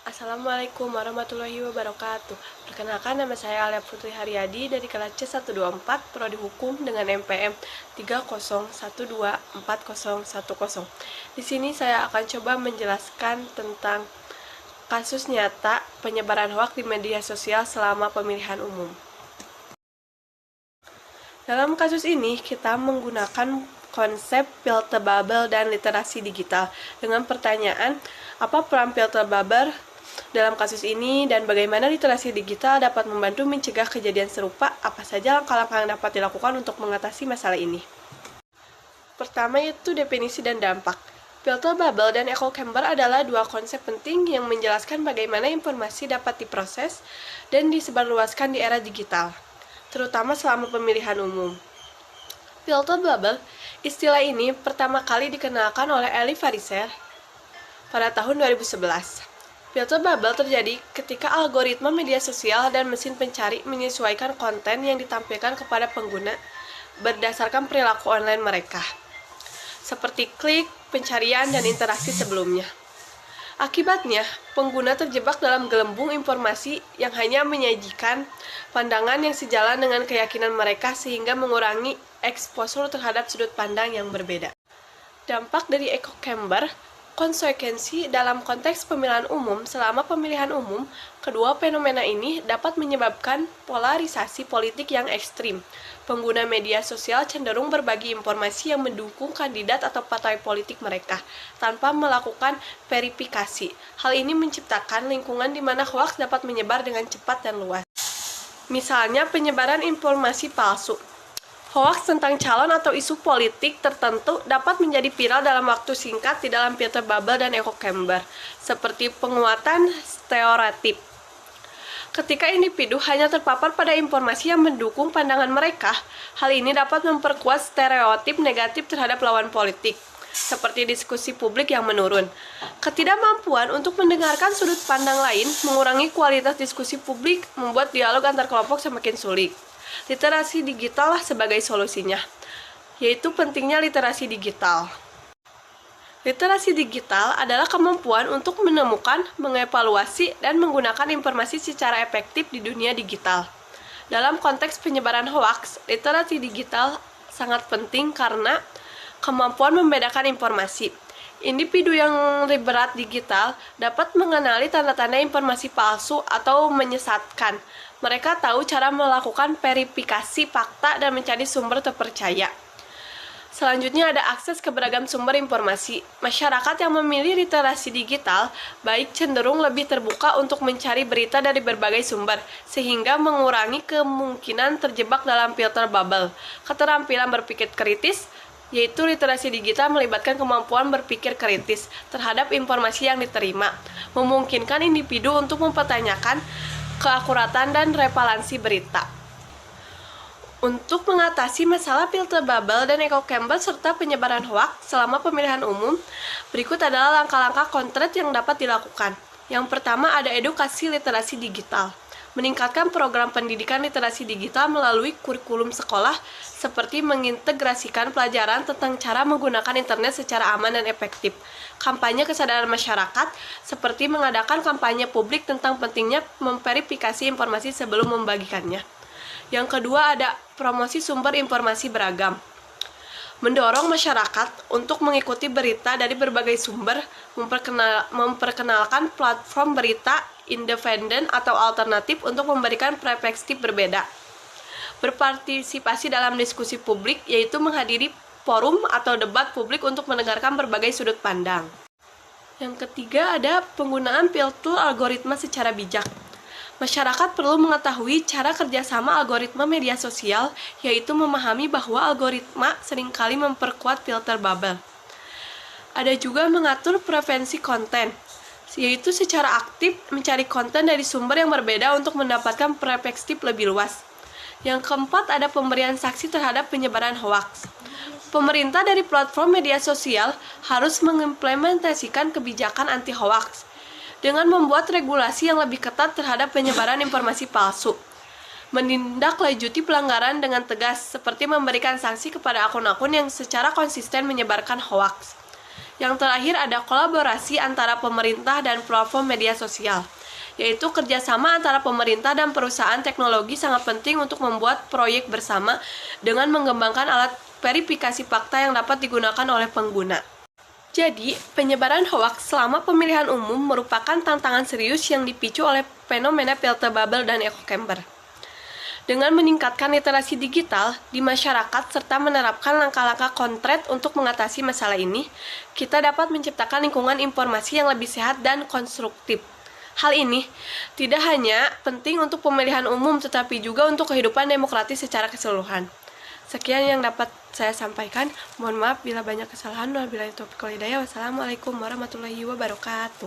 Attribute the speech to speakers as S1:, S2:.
S1: Assalamualaikum warahmatullahi wabarakatuh. Perkenalkan, nama saya Alia Putri Haryadi dari kelas C124 Prodi Hukum dengan NPM 301240010. Di sini saya akan coba menjelaskan tentang kasus nyata penyebaran hoaks di media sosial selama pemilihan umum. Dalam kasus ini, kita menggunakan konsep filter bubble dan literasi digital dengan pertanyaan, apa peran filter bubble dalam kasus ini dan bagaimana literasi digital dapat membantu mencegah kejadian serupa? Apa saja langkah-langkah yang dapat dilakukan untuk mengatasi masalah ini? Pertama yaitu definisi dan dampak. Filter bubble dan echo chamber adalah dua konsep penting yang menjelaskan bagaimana informasi dapat diproses dan disebarluaskan di era digital, terutama selama pemilihan umum. Filter bubble, istilah ini pertama kali dikenalkan oleh Elie Fariser pada tahun 2011. Filter bubble terjadi ketika algoritma media sosial dan mesin pencari menyesuaikan konten yang ditampilkan kepada pengguna berdasarkan perilaku online mereka, seperti klik, pencarian, dan interaksi sebelumnya. Akibatnya, pengguna terjebak dalam gelembung informasi yang hanya menyajikan pandangan yang sejalan dengan keyakinan mereka sehingga mengurangi eksposur terhadap sudut pandang yang berbeda. Dampak dari echo chamber. Konsekuensi dalam konteks pemilihan umum. Selama pemilihan umum, kedua fenomena ini dapat menyebabkan polarisasi politik yang ekstrim. Pengguna media sosial cenderung berbagi informasi yang mendukung kandidat atau partai politik mereka tanpa melakukan verifikasi. Hal ini menciptakan lingkungan di mana hoaks dapat menyebar dengan cepat dan luas. Misalnya penyebaran informasi palsu. Hoaks tentang calon atau isu politik tertentu dapat menjadi viral dalam waktu singkat di dalam filter bubble dan echo chamber, seperti penguatan stereotip. Ketika individu hanya terpapar pada informasi yang mendukung pandangan mereka, hal ini dapat memperkuat stereotip negatif terhadap lawan politik, seperti diskusi publik yang menurun. Ketidakmampuan untuk mendengarkan sudut pandang lain mengurangi kualitas diskusi publik, membuat dialog antar kelompok semakin sulit. Literasi digital lah sebagai solusinya, yaitu pentingnya literasi digital. Literasi digital adalah kemampuan untuk menemukan, mengevaluasi, dan menggunakan informasi secara efektif di dunia digital. Dalam konteks penyebaran hoaks, literasi digital sangat penting karena kemampuan membedakan informasi. Individu yang liberal digital dapat mengenali tanda-tanda informasi palsu atau menyesatkan. Mereka tahu cara melakukan verifikasi fakta dan mencari sumber terpercaya. Selanjutnya ada akses ke beragam sumber informasi. Masyarakat yang memilih literasi digital baik cenderung lebih terbuka untuk mencari berita dari berbagai sumber, sehingga mengurangi kemungkinan terjebak dalam filter bubble. Keterampilan berpikir kritis, yaitu literasi digital melibatkan kemampuan berpikir kritis terhadap informasi yang diterima, memungkinkan individu untuk mempertanyakan keakuratan dan relevansi berita. Untuk mengatasi masalah filter bubble dan echo chamber serta penyebaran hoaks selama pemilihan umum, berikut adalah langkah-langkah konkret yang dapat dilakukan. Yang pertama ada edukasi literasi digital. Meningkatkan program pendidikan literasi digital melalui kurikulum sekolah, seperti mengintegrasikan pelajaran tentang cara menggunakan internet secara aman dan efektif. Kampanye kesadaran masyarakat, seperti mengadakan kampanye publik tentang pentingnya memverifikasi informasi sebelum membagikannya. Yang kedua ada promosi sumber informasi beragam. Mendorong masyarakat untuk mengikuti berita dari berbagai sumber, memperkenalkan platform berita independen atau alternatif untuk memberikan perspektif berbeda. Berpartisipasi dalam diskusi publik, yaitu menghadiri forum atau debat publik untuk mendengarkan berbagai sudut pandang. Yang ketiga ada penggunaan filter algoritma secara bijak. Masyarakat perlu mengetahui cara kerjasama algoritma media sosial, yaitu memahami bahwa algoritma seringkali memperkuat filter bubble. Ada juga mengatur preferensi konten, yaitu secara aktif mencari konten dari sumber yang berbeda untuk mendapatkan perspektif lebih luas. Yang keempat ada pemberian sanksi terhadap penyebaran hoaks. Pemerintah dari platform media sosial harus mengimplementasikan kebijakan anti hoaks dengan membuat regulasi yang lebih ketat terhadap penyebaran informasi palsu. Menindaklanjuti pelanggaran dengan tegas, seperti memberikan sanksi kepada akun-akun yang secara konsisten menyebarkan hoaks. Yang terakhir ada kolaborasi antara pemerintah dan platform media sosial, yaitu kerjasama antara pemerintah dan perusahaan teknologi sangat penting untuk membuat proyek bersama dengan mengembangkan alat verifikasi fakta yang dapat digunakan oleh pengguna. Jadi, penyebaran hoaks selama pemilihan umum merupakan tantangan serius yang dipicu oleh fenomena filter bubble dan echo chamber. Dengan meningkatkan literasi digital di masyarakat serta menerapkan langkah-langkah konkret untuk mengatasi masalah ini, kita dapat menciptakan lingkungan informasi yang lebih sehat dan konstruktif. Hal ini tidak hanya penting untuk pemilihan umum, tetapi juga untuk kehidupan demokratis secara keseluruhan. Sekian yang dapat saya sampaikan. Mohon maaf bila banyak kesalahan. Wabillahi taufiq wal hidayah. Wassalamualaikum warahmatullahi wabarakatuh.